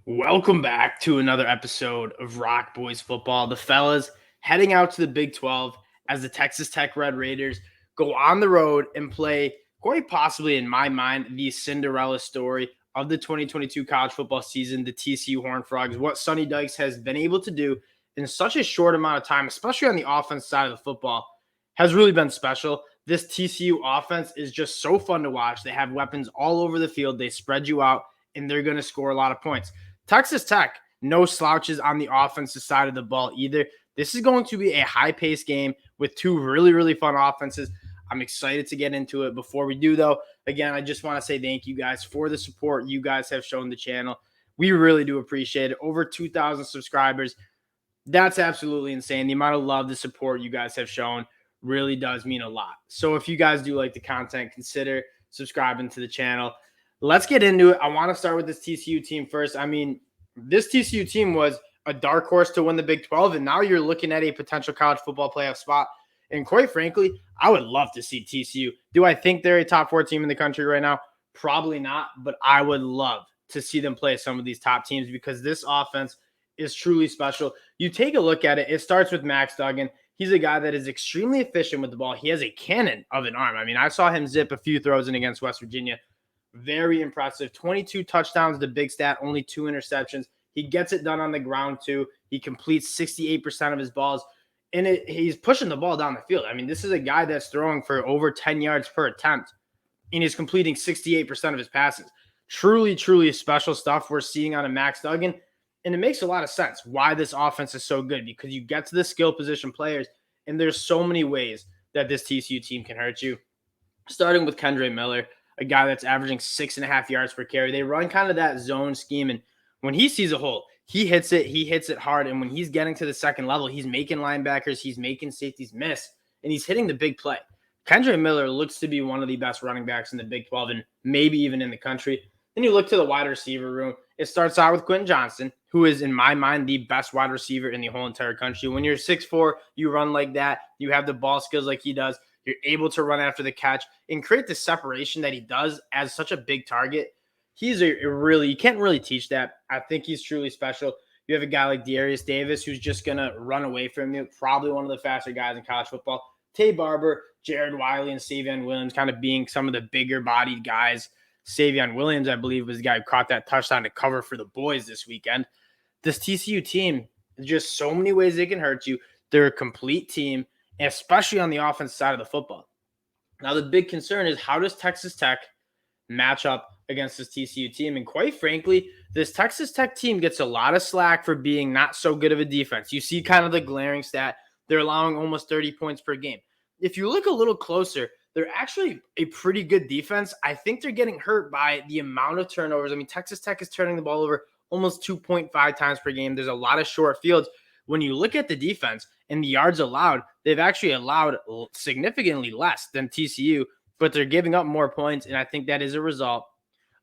Welcome back to another episode of ROC Boys football. The fellas heading out to the Big 12 as the Texas Tech Red Raiders go on the road and play, quite possibly in my mind, the Cinderella story of the 2022 college football season, the TCU Horn Frogs. What Sonny Dykes has been able to do in such a short amount of time, especially on the offense side of the football, has really been special. This TCU offense is just so fun to watch. They have weapons all over the field. They spread you out, and they're going to score a lot of points. Texas Tech, no slouches on the offensive side of the ball either. This is going to be a high-paced game with two really, really fun offenses. I'm excited to get into it. Before we do, though, again, I just want to say thank you guys for the support you guys have shown the channel. We really do appreciate it. Over 2,000 subscribers. That's absolutely insane. The amount of love, the support you guys have shown really does mean a lot. So if you guys do like the content, consider subscribing to the channel. Let's get into it. I want to start with this TCU team first. I mean, this TCU team was a dark horse to win the Big 12, and now you're looking at a potential college football playoff spot. And quite frankly, I would love to see TCU. Do I think they're a top 4 team in the country right now? Probably not, but I would love to see them play some of these top teams because this offense is truly special. You take a look at it. It starts with Max Duggan. He's a guy that is extremely efficient with the ball. He has a cannon of an arm. I mean, I saw him zip a few throws in against West Virginia. Very impressive. 22 touchdowns, the big stat, only 2 interceptions. He gets it done on the ground, too. He completes 68% of his balls, and he's pushing the ball down the field. I mean, this is a guy that's throwing for over 10 yards per attempt, and he's completing 68% of his passes. Truly, truly special stuff we're seeing out of Max Duggan, and it makes a lot of sense why this offense is so good because you get to the skill position players, and there's so many ways that this TCU team can hurt you, starting with Kendre Miller, a guy that's averaging 6.5 yards per carry. They run kind of that zone scheme, and when he sees a hole, he hits it hard. And when he's getting to the second level, he's making linebackers, he's making safeties miss, and he's hitting the big play. Kendre Miller looks to be one of the best running backs in the Big 12 and maybe even in the country. Then you look to the wide receiver room. It starts out with Quentin Johnston, who is, in my mind, the best wide receiver in the whole entire country. When you're 6'4", you run like that. You have the ball skills like he does. You're able to run after the catch and create the separation that he does as such a big target. He's you can't really teach that. I think he's truly special. You have a guy like Darius Davis who's just going to run away from you, probably one of the faster guys in college football. Tay Barber, Jared Wiley, and Savion Williams kind of being some of the bigger-bodied guys. Savion Williams, I believe, was the guy who caught that touchdown to cover for the boys this weekend. This TCU team, just so many ways they can hurt you. They're a complete team, especially on the offensive side of the football. Now, the big concern is how does Texas Tech match up against this TCU team? And quite frankly, this Texas Tech team gets a lot of slack for being not so good of a defense. You see kind of the glaring stat. They're allowing almost 30 points per game. If you look a little closer, they're actually a pretty good defense. I think they're getting hurt by the amount of turnovers. I mean, Texas Tech is turning the ball over almost 2.5 times per game. There's a lot of short fields. When you look at the defense and the yards allowed, they've actually allowed significantly less than TCU, but they're giving up more points, and I think that is a result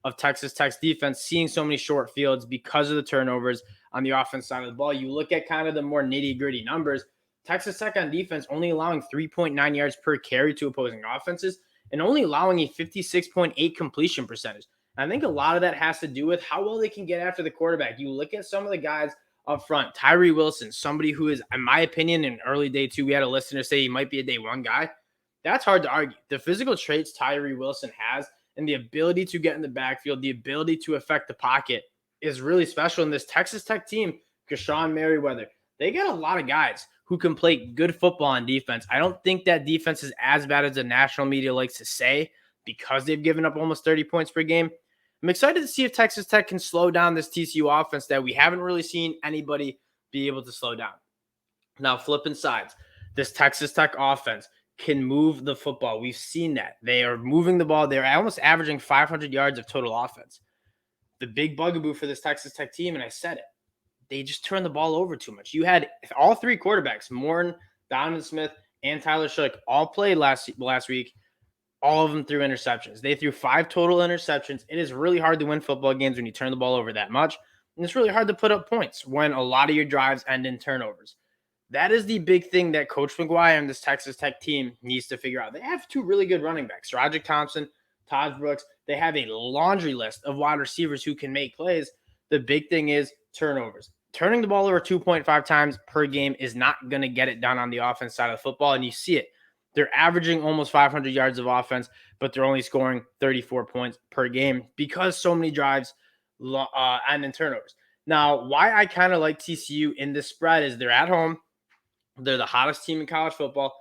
of Texas Tech's defense seeing so many short fields because of the turnovers on the offense side of the ball. You look at kind of the more nitty-gritty numbers, Texas Tech on defense only allowing 3.9 yards per carry to opposing offenses and only allowing a 56.8 completion percentage. And I think a lot of that has to do with how well they can get after the quarterback. You look at some of the guys up front, Tyree Wilson, somebody who is, in my opinion, in early day 2, we had a listener say he might be a day 1 guy. That's hard to argue. The physical traits Tyree Wilson has and the ability to get in the backfield, the ability to affect the pocket is really special. In this Texas Tech team, Kashawn Merriweather, they got a lot of guys who can play good football on defense. I don't think that defense is as bad as the national media likes to say because they've given up almost 30 points per game. I'm excited to see if Texas Tech can slow down this TCU offense that we haven't really seen anybody be able to slow down. Now, flipping sides, this Texas Tech offense can move the football. We've seen that. They are moving the ball. They're almost averaging 500 yards of total offense. The big bugaboo for this Texas Tech team, and I said it, they just turn the ball over too much. You had all 3 quarterbacks, Morton, Donovan Smith, and Tyler Shook, all played last week. All of them threw interceptions. They threw 5 total interceptions. It is really hard to win football games when you turn the ball over that much. And it's really hard to put up points when a lot of your drives end in turnovers. That is the big thing that Coach McGuire and this Texas Tech team needs to figure out. They have 2 really good running backs, Roderick Thompson, Todd Brooks. They have a laundry list of wide receivers who can make plays. The big thing is turnovers. Turning the ball over 2.5 times per game is not going to get it done on the offense side of the football, and you see it. They're averaging almost 500 yards of offense, but they're only scoring 34 points per game because so many drives end in turnovers. Now, why I kind of like TCU in this spread is they're at home. They're the hottest team in college football.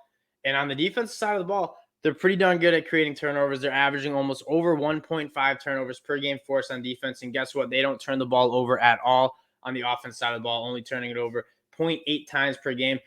And on the defensive side of the ball, they're pretty darn good at creating turnovers. They're averaging almost over 1.5 turnovers per game forced on defense. And guess what? They don't turn the ball over at all on the offense side of the ball, only turning it over 0.8 times per game.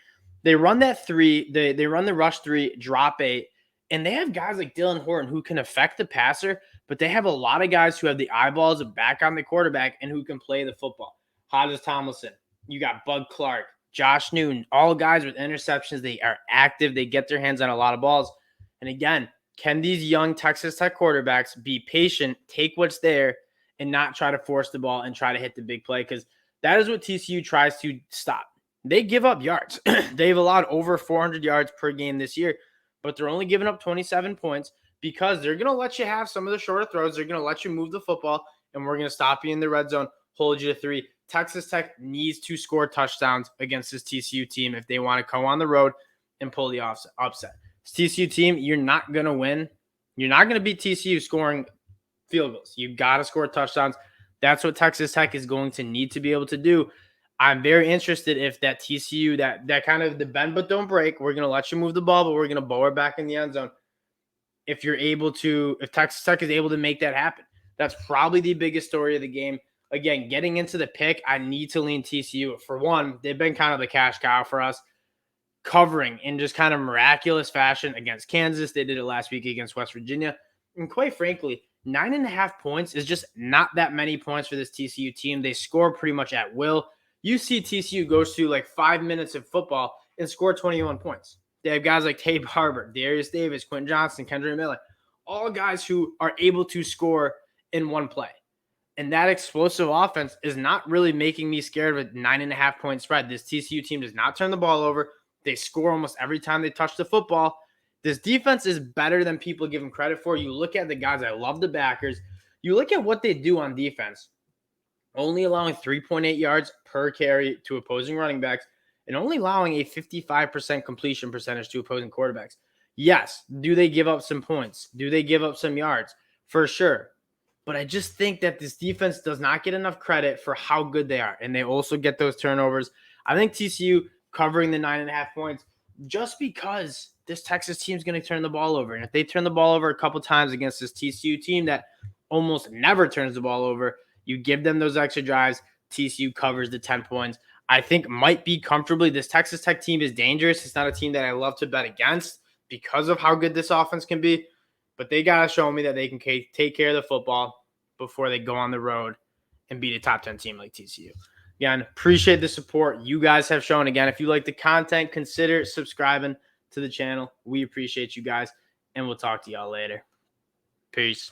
They run that three. They run the rush three, drop eight. And they have guys like Dylan Horton who can affect the passer, but they have a lot of guys who have the eyeballs back on the quarterback and who can play the football. Hodges Tomlinson, you got Bud Clark, Josh Newton, all guys with interceptions. They are active. They get their hands on a lot of balls. And again, can these young Texas Tech quarterbacks be patient, take what's there, and not try to force the ball and try to hit the big play? Because that is what TCU tries to stop. They give up yards. They've allowed over 400 yards per game this year, but they're only giving up 27 points because they're going to let you have some of the shorter throws. They're going to let you move the football, and we're going to stop you in the red zone, hold you to 3. Texas Tech needs to score touchdowns against this TCU team if they want to go on the road and pull the upset. This TCU team, you're not going to win. You're not going to beat TCU scoring field goals. You got to score touchdowns. That's what Texas Tech is going to need to be able to do. I'm very interested if that TCU, that kind of the bend but don't break, we're going to let you move the ball, but we're going to bow it back in the end zone. If Texas Tech is able to make that happen, that's probably the biggest story of the game. Again, getting into the pick, I need to lean TCU. For one, they've been kind of the cash cow for us, covering in just kind of miraculous fashion against Kansas. They did it last week against West Virginia. And quite frankly, 9.5 points is just not that many points for this TCU team. They score pretty much at will. You see TCU goes through like 5 minutes of football and score 21 points. They have guys like Tabe Harbert, Darius Davis, Quentin Johnson, Kendra Miller, all guys who are able to score in one play. And that explosive offense is not really making me scared of a 9.5 point spread. This TCU team does not turn the ball over. They score almost every time they touch the football. This defense is better than people give them credit for. You look at the guys, I love the backers. You look at what they do on defense, only allowing 3.8 yards per carry to opposing running backs and only allowing a 55% completion percentage to opposing quarterbacks. Yes, do they give up some points? Do they give up some yards? For sure. But I just think that this defense does not get enough credit for how good they are. And they also get those turnovers. I think TCU covering the 9.5 points just because this Texas team is going to turn the ball over. And if they turn the ball over a couple times against this TCU team that almost never turns the ball over, you give them those extra drives, TCU covers the 10 points. I think might be comfortably. This Texas Tech team is dangerous. It's not a team that I love to bet against because of how good this offense can be. But they got to show me that they can take care of the football before they go on the road and beat a top 10 team like TCU. Again, appreciate the support you guys have shown. Again, if you like the content, consider subscribing to the channel. We appreciate you guys, and we'll talk to y'all later. Peace.